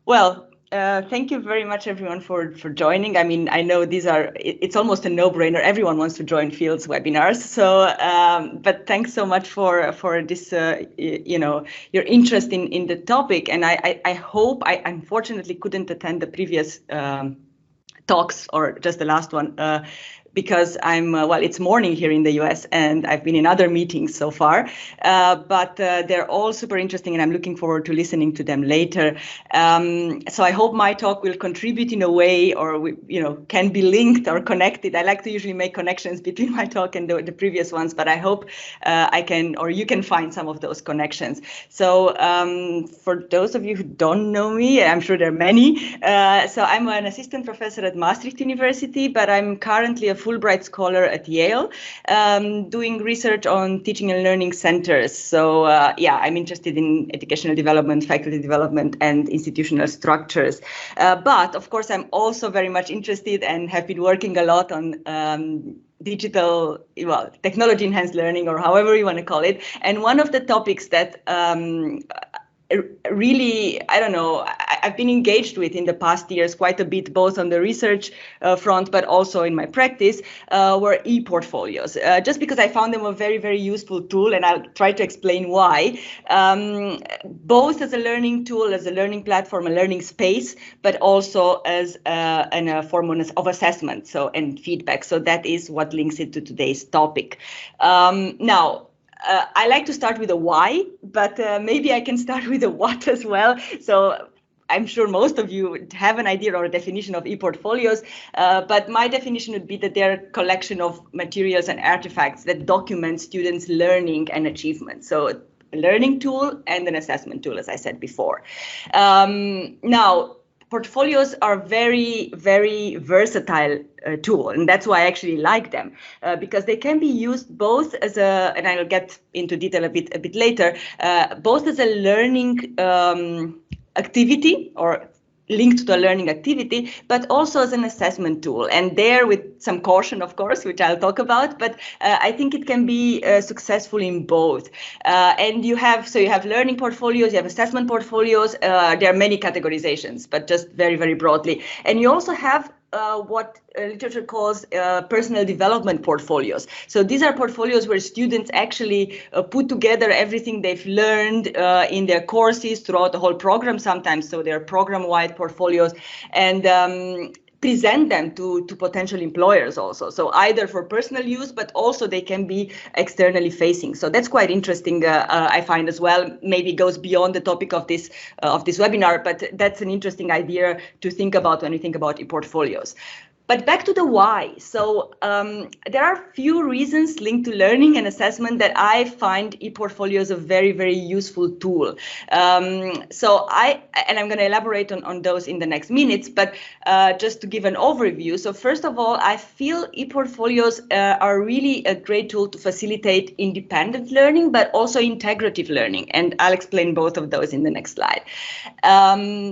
Well, thank you very much, everyone, for joining. I mean, I know it's almost a no-brainer. Everyone wants to join Fields webinars. So, but thanks so much for this, your interest in the topic. And I hope, I unfortunately couldn't attend the previous talks or just the last one. Because it's morning here in the US and I've been in other meetings so far, but they're all super interesting and I'm looking forward to listening to them later. So I hope my talk will contribute in a way or, can be linked or connected. I like to usually make connections between my talk and the previous ones, but I hope I can, or you can find some of those connections. So for those of you who don't know me, I'm sure there are many. So I'm an assistant professor at Maastricht University, but I'm currently a Fulbright scholar at Yale, doing research on teaching and learning centers. So I'm interested in educational development, faculty development, and institutional structures. But of course, I'm also very much interested and have been working a lot on technology enhanced learning, or however you want to call it. And one of the topics that really, I've been engaged with in the past years quite a bit, both on the research front, but also in my practice, were ePortfolios, just because I found them a very, very useful tool, and I'll try to explain why, both as a learning tool, as a learning platform, a learning space, but also as a form of assessment and feedback. So that is what links it to today's topic. Now, I like to start with a why, but maybe I can start with a what as well. So I'm sure most of you have an idea or a definition of ePortfolios, but my definition would be that they're a collection of materials and artifacts that document students' learning and achievement. So a learning tool and an assessment tool, as I said before. Now, portfolios are very, very versatile tool, and that's why I actually like them, because they can be used both as and I'll get into detail a bit later, both as a learning activity or linked to a learning activity, but also as an assessment tool. And there, with some caution, of course, which I'll talk about, but I think it can be successful in both. And you have learning portfolios, you have assessment portfolios. There are many categorizations, but just very, very broadly. And you also have what literature calls personal development portfolios. So these are portfolios where students actually put together everything they've learned in their courses throughout the whole program sometimes. So they're program-wide portfolios, and present them to potential employers also. So either for personal use, but also they can be externally facing. So that's quite interesting, I find as well. Maybe goes beyond the topic of this webinar, but that's an interesting idea to think about when you think about ePortfolios. But back to the why. So there are a few reasons linked to learning and assessment that I find ePortfolios a very, very useful tool. And I'm going to elaborate on those in the next minutes, but just to give an overview. So first of all, I feel ePortfolios are really a great tool to facilitate independent learning, but also integrative learning. And I'll explain both of those in the next slide.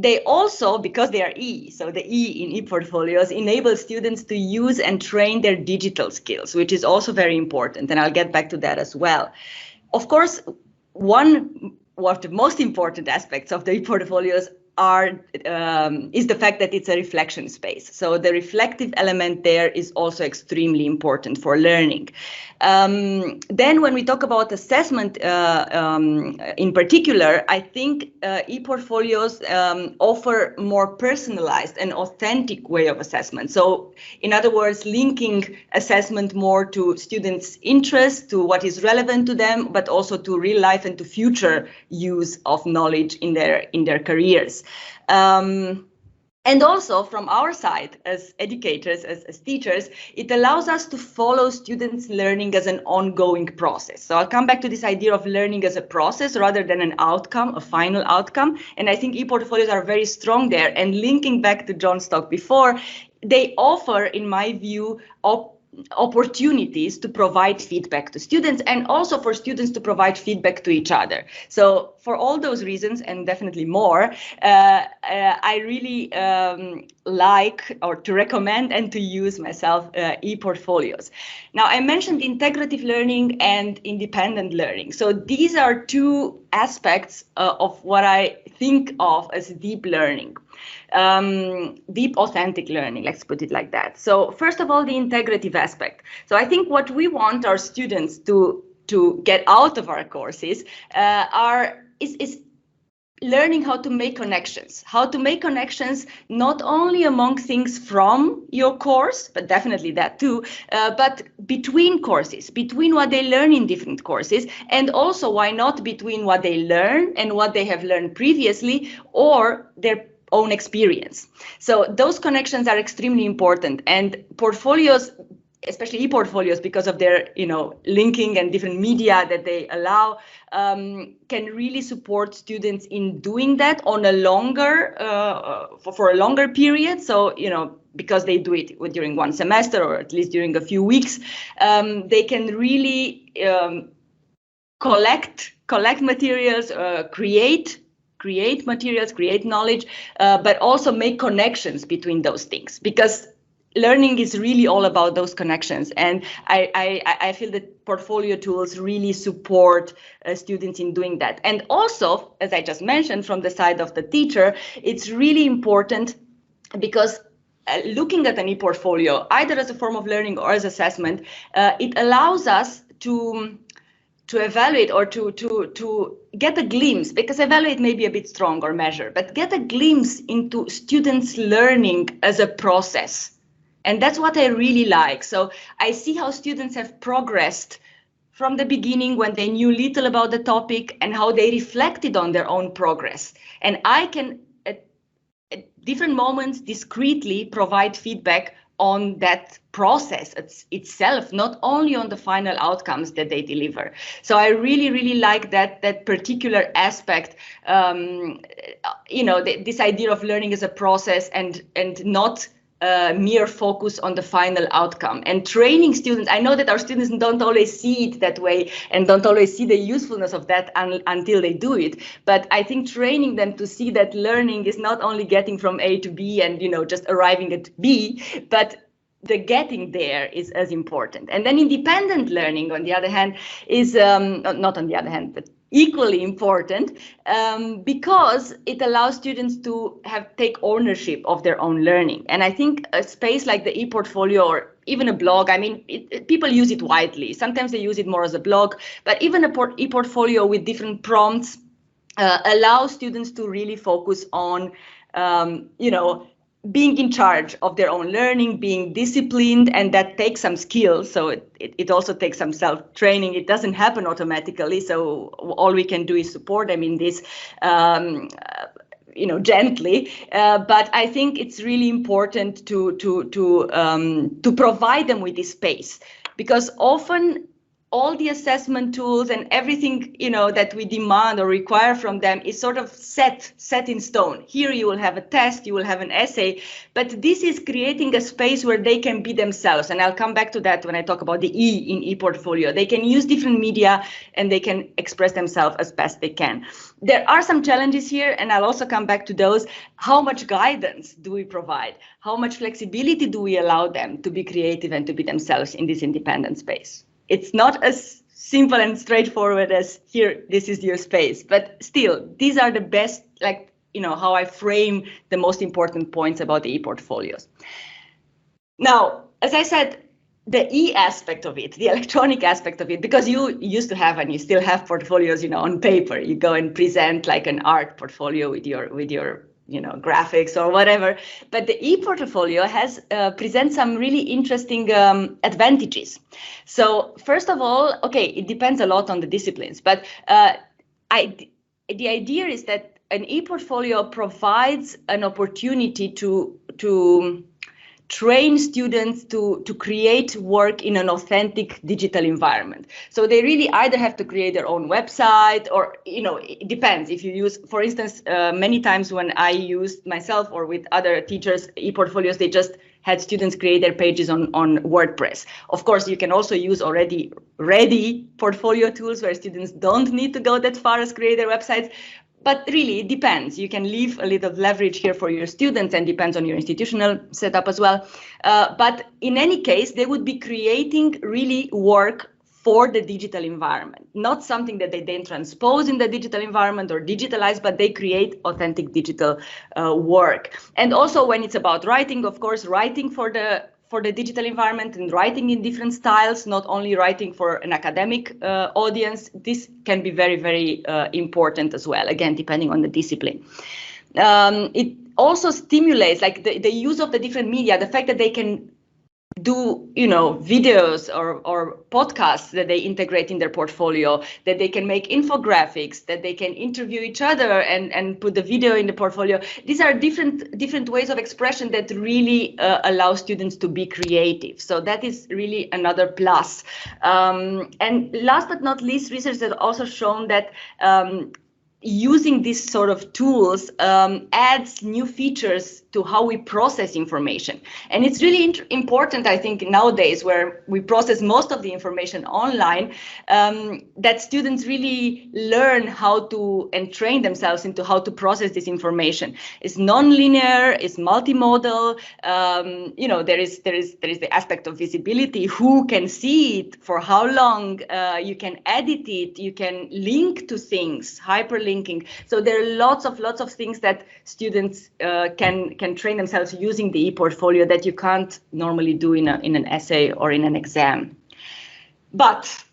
They also, because they are so the E in ePortfolios enables students to use and train their digital skills, which is also very important. And I'll get back to that as well. Of course, one of the most important aspects of the ePortfolios is the fact that it's a reflection space. So the reflective element there is also extremely important for learning. Then when we talk about assessment in particular, I think ePortfolios offer more personalized and authentic way of assessment. So in other words, linking assessment more to students' interest, to what is relevant to them, but also to real life and to future use of knowledge in their careers. And also from our side as educators, as teachers, it allows us to follow students' learning as an ongoing process. So I'll come back to this idea of learning as a process rather than an outcome, a final outcome. And I think ePortfolios are very strong there. And linking back to John's talk before, they offer, in my view, opportunities to provide feedback to students, and also for students to provide feedback to each other. So for all those reasons, and definitely more, I really like, or to recommend and to use myself, ePortfolios. Now, I mentioned integrative learning and independent learning. So these are two aspects of what I think of as deep learning. Deep authentic learning, let's put it like that. So first of all, the integrative aspect. So I think what we want our students to get out of our courses is learning how to make connections, not only among things from your course, but definitely that too, but between courses, between what they learn in different courses, and also, why not, between what they learn and what they have learned previously, or their own experience. So those connections are extremely important, and portfolios, especially ePortfolios, because of their linking and different media that they allow, can really support students in doing that on a longer for a longer period. So because they do it during one semester, or at least during a few weeks, they can really collect materials, create materials, create knowledge, but also make connections between those things, because learning is really all about those connections. And I feel that portfolio tools really support students in doing that. And also, as I just mentioned, from the side of the teacher, it's really important because looking at an ePortfolio, either as a form of learning or as assessment, it allows us to evaluate, or to get a glimpse, because evaluate may be a bit strong, or measure, but get a glimpse into students' learning as a process. And that's what I really like. So I see how students have progressed from the beginning, when they knew little about the topic, and how they reflected on their own progress. And I can, at different moments, discreetly provide feedback on that process itself, not only on the final outcomes that they deliver. So I really, really like that particular aspect, this idea of learning as a process, and not mere focus on the final outcome. And training students, I know that our students don't always see it that way, and don't always see the usefulness of that until they do it. But I think training them to see that learning is not only getting from A to B and just arriving at B, but the getting there is as important. And then independent learning, on the other hand, is not on the other hand, but equally important, because it allows students to take ownership of their own learning. And I think a space like the ePortfolio, or even a blog, I mean, people use it widely. Sometimes they use it more as a blog, but even a ePortfolio with different prompts allows students to really focus on, being in charge of their own learning, being disciplined, and that takes some skills. So it also takes some self-training. It doesn't happen automatically. So all we can do is support them in this, gently. But I think it's really important to provide them with this space, because often all the assessment tools and everything that we demand or require from them is sort of set in stone. Here you will have a test, you will have an essay, but this is creating a space where they can be themselves. And I'll come back to that when I talk about the E in ePortfolio. They can use different media and they can express themselves as best they can. There are some challenges here, and I'll also come back to those. How much guidance do we provide? How much flexibility do we allow them to be creative and to be themselves in this independent space? It's not as simple and straightforward as here, this is your space, but still, these are the best, how I frame the most important points about the ePortfolios. Now, as I said, the E aspect of it, the electronic aspect of it, because you used to have, and you still have portfolios, on paper. You go and present like an art portfolio with your graphics or whatever. But the ePortfolio has presents some really interesting advantages. So first of all, okay, it depends a lot on the disciplines, but the idea is that an ePortfolio provides an opportunity to train students to create work in an authentic digital environment. So they really either have to create their own website, or, it depends. If you use, for instance, many times when I used myself or with other teachers, ePortfolios, they just had students create their pages on WordPress. Of course, you can also use already ready portfolio tools where students don't need to go that far as create their websites. But really, it depends. You can leave a little leverage here for your students, and depends on your institutional setup as well. But in any case, they would be creating really work for the digital environment, not something that they then transpose in the digital environment or digitalize, but they create authentic digital work. And also when it's about writing, of course, writing for the digital environment and writing in different styles, not only writing for an academic audience, this can be very, very important as well, again, depending on the discipline. It also stimulates like the use of the different media, the fact that they can do, videos or podcasts that they integrate in their portfolio, that they can make infographics, that they can interview each other and put the video in the portfolio. These are different ways of expression that really allow students to be creative. So that is really another plus. And last but not least, research has also shown that using these sort of tools adds new features to how we process information. And it's really important, I think, nowadays where we process most of the information online, that students really learn how to and train themselves into how to process this information. It's non-linear, it's multimodal, there is the aspect of visibility, who can see it, for how long, you can edit it, you can link to things, hyperlinking. So there are lots of things that students can train themselves using the ePortfolio that you can't normally do in an essay or in an exam. But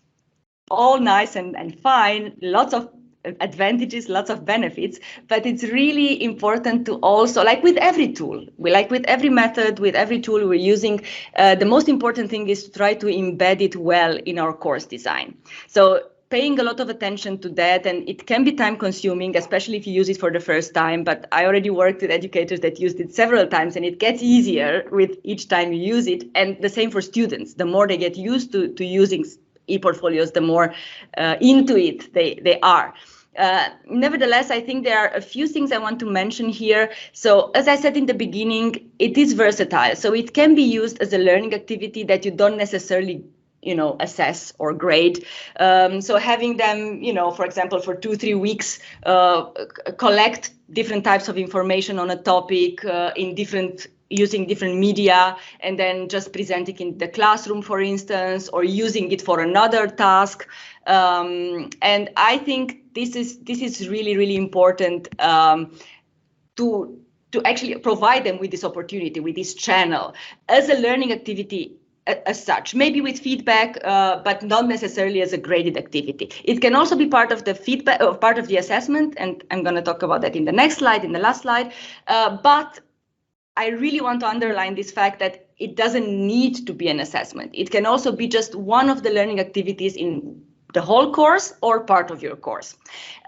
all nice and fine, lots of advantages, lots of benefits, but it's really important to also, like with every tool, with every method, with every tool we're using, the most important thing is to try to embed it well in our course design. So paying a lot of attention to that, and it can be time consuming, especially if you use it for the first time, but I already worked with educators that used it several times, and it gets easier with each time you use it. And the same for students. The more they get used to using ePortfolios, the more into it they are. Nevertheless, I think there are a few things I want to mention here. So as I said in the beginning, it is versatile. So it can be used as a learning activity that you don't necessarily assess or grade. So having them, for example, for 2-3 weeks, collect different types of information on a topic using different media, and then just presenting in the classroom, for instance, or using it for another task. And I think this is really, really important to actually provide them with this opportunity, with this channel as a learning activity as such, maybe with feedback, but not necessarily as a graded activity. It can also be part of the feedback, or part of the assessment, and I'm going to talk about that in the next slide, in the last slide. But I really want to underline this fact that it doesn't need to be an assessment. It can also be just one of the learning activities in the whole course or part of your course.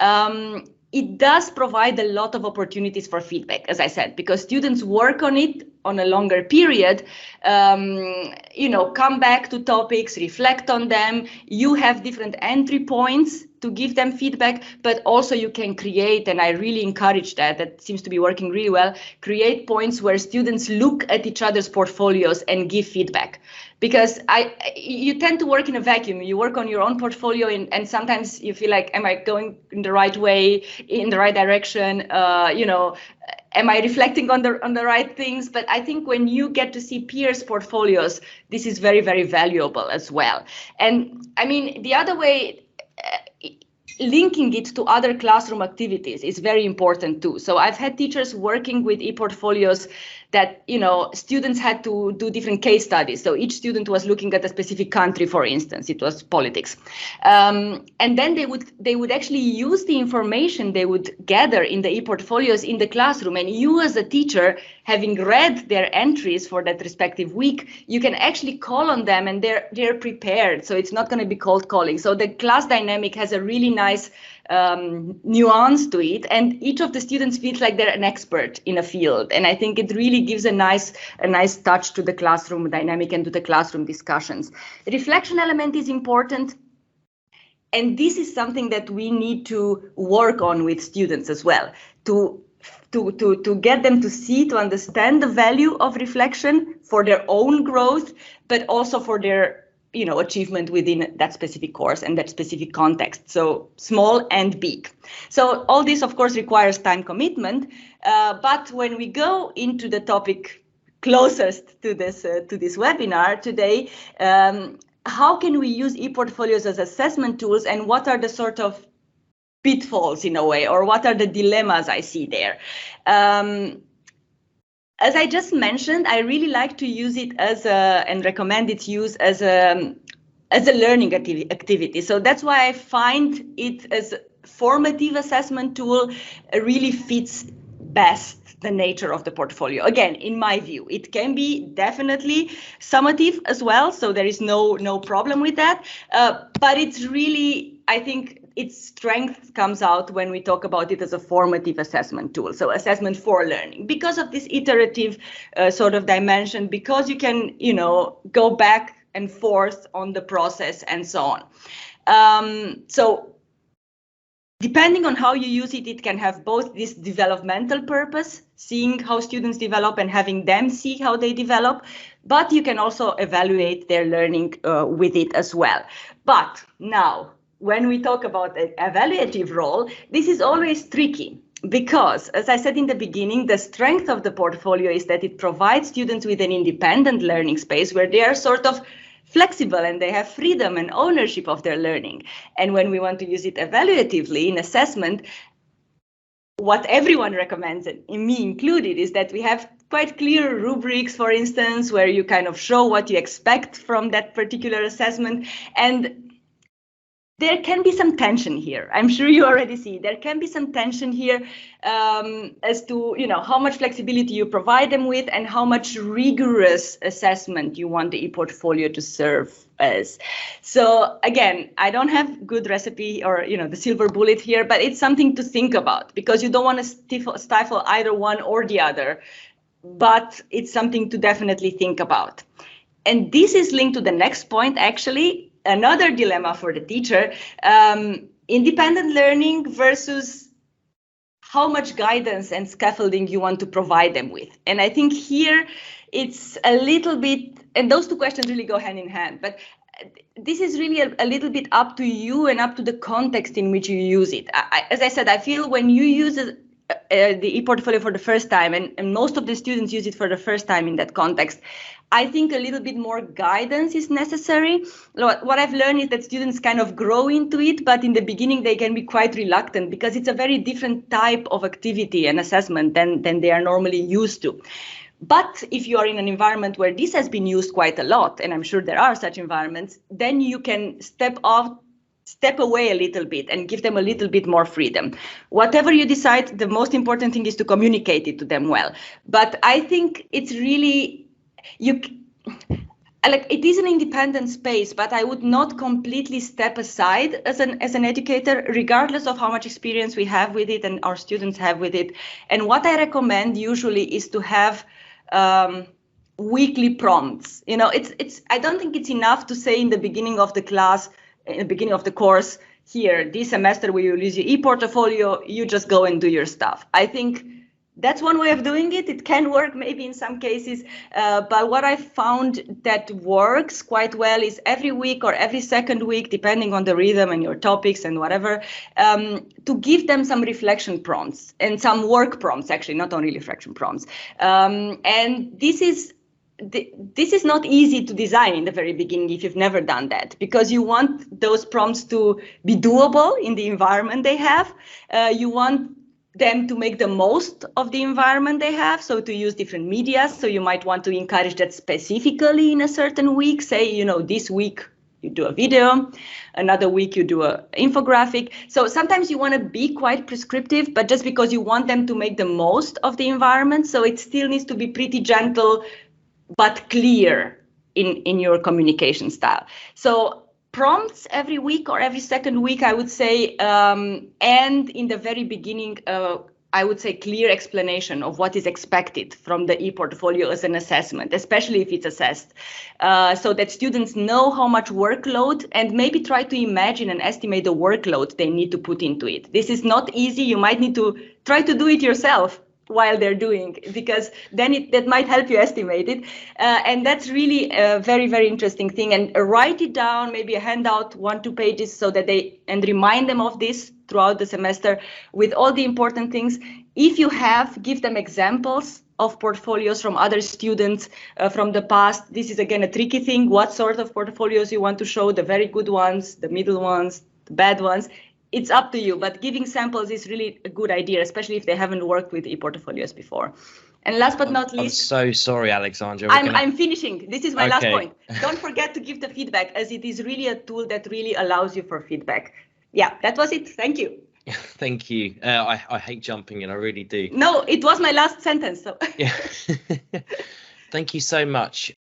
It does provide a lot of opportunities for feedback, as I said, because students work on it on a longer period, come back to topics, reflect on them. You have different entry points to give them feedback, but also you can create, and I really encourage that seems to be working really well, create points where students look at each other's portfolios and give feedback. Because you tend to work in a vacuum. You work on your own portfolio, and sometimes you feel like, am I going in the right way, in the right direction? Am I reflecting on the right things? But I think when you get to see peers' portfolios, this is very, very valuable as well. And I mean, the other way, linking it to other classroom activities is very important too. So I've had teachers working with ePortfolios that, students had to do different case studies. So each student was looking at a specific country, for instance, it was politics. And then they would actually use the information they would gather in the ePortfolios in the classroom. And you as a teacher, having read their entries for that respective week, you can actually call on them and they're prepared. So it's not going to be cold calling. So the class dynamic has a really nice nuance to it, and each of the students feels like they're an expert in a field, and I think it really gives a nice touch to the classroom dynamic and to the classroom discussions. The reflection element is important, and this is something that we need to work on with students as well, to to get them to see, to understand the value of reflection for their own growth, but also for their achievement within that specific course and that specific context. So small and big. So all this, of course, requires time commitment. But when we go into the topic closest to this webinar today, how can we use ePortfolios as assessment tools, and what are the sort of pitfalls in a way, or what are the dilemmas I see there? As I just mentioned, I really like to use it and recommend its use as a learning activity. So that's why I find it as a formative assessment tool really fits best the nature of the portfolio. Again, in my view, it can be definitely summative as well, so there is no problem with that. But it's really, I think, its strength comes out when we talk about it as a formative assessment tool, so assessment for learning, because of this iterative sort of dimension, because you can, go back and forth on the process and so on. So depending on how you use it, it can have both this developmental purpose, seeing how students develop and having them see how they develop, but you can also evaluate their learning with it as well. But now, when we talk about an evaluative role, this is always tricky because, as I said in the beginning, the strength of the portfolio is that it provides students with an independent learning space where they are sort of flexible and they have freedom and ownership of their learning. And when we want to use it evaluatively in assessment, what everyone recommends, and me included, is that we have quite clear rubrics, for instance, where you kind of show what you expect from that particular assessment. And there can be some tension here. I'm sure you already see there can be some tension here as to how much flexibility you provide them with and how much rigorous assessment you want the ePortfolio to serve as. So again, I don't have good recipe or the silver bullet here, but it's something to think about because you don't want to stifle either one or the other, but it's something to definitely think about. And this is linked to the next point, actually. Another dilemma for the teacher, independent learning versus how much guidance and scaffolding you want to provide them with. And I think here it's a little bit, and those two questions really go hand in hand, but this is really a little bit up to you and up to the context in which you use it. As I said, I feel when you use the ePortfolio for the first time, and most of the students use it for the first time in that context, I think a little bit more guidance is necessary. What I've learned is that students kind of grow into it, but in the beginning they can be quite reluctant because it's a very different type of activity and assessment than they are normally used to. But if you are in an environment where this has been used quite a lot, and I'm sure there are such environments, then you can step away a little bit and give them a little bit more freedom. Whatever you decide, the most important thing is to communicate it to them well. But I think it's really, it is an independent space, but I would not completely step aside as an educator, regardless of how much experience we have with it and our students have with it. And what I recommend usually is to have weekly prompts. I don't think it's enough to say in the beginning of the class, in the beginning of the course, here, this semester we will use your ePortfolio, you just go and do your stuff. I think that's one way of doing it. It can work maybe in some cases, but what I found that works quite well is every week or every second week, depending on the rhythm and your topics and whatever, to give them some reflection prompts and some work prompts, actually, not only reflection prompts. And this is not easy to design in the very beginning if you've never done that, because you want those prompts to be doable in the environment they have. You want them to make the most of the environment they have, so to use different media. So you might want to encourage that specifically in a certain week. Say, this week you do a video, another week you do an infographic. So sometimes you want to be quite prescriptive, but just because you want them to make the most of the environment, so it still needs to be pretty gentle but clear in your communication style. So prompts every week or every second week, I would say, and in the very beginning, I would say, clear explanation of what is expected from the ePortfolio as an assessment, especially if it's assessed, so that students know how much workload and maybe try to imagine and estimate the workload they need to put into it. This is not easy. You might need to try to do it yourself while they're doing, because then that might help you estimate it. And that's really a very, very interesting thing. And write it down, maybe a handout, 1-2 pages, so that and remind them of this throughout the semester with all the important things. If you have, give them examples of portfolios from other students from the past. This is again a tricky thing. What sort of portfolios you want to show, the very good ones, the middle ones, the bad ones. It's up to you, but giving samples is really a good idea, especially if they haven't worked with ePortfolios before. And last but not least, I'm so sorry, Alexandra. I'm finishing. This is my last point. Don't forget to give the feedback, as it is really a tool that really allows you for feedback. Yeah, that was it. Thank you. Thank you. I hate jumping in, I really do. No, it was my last sentence. So. Yeah. Thank you so much.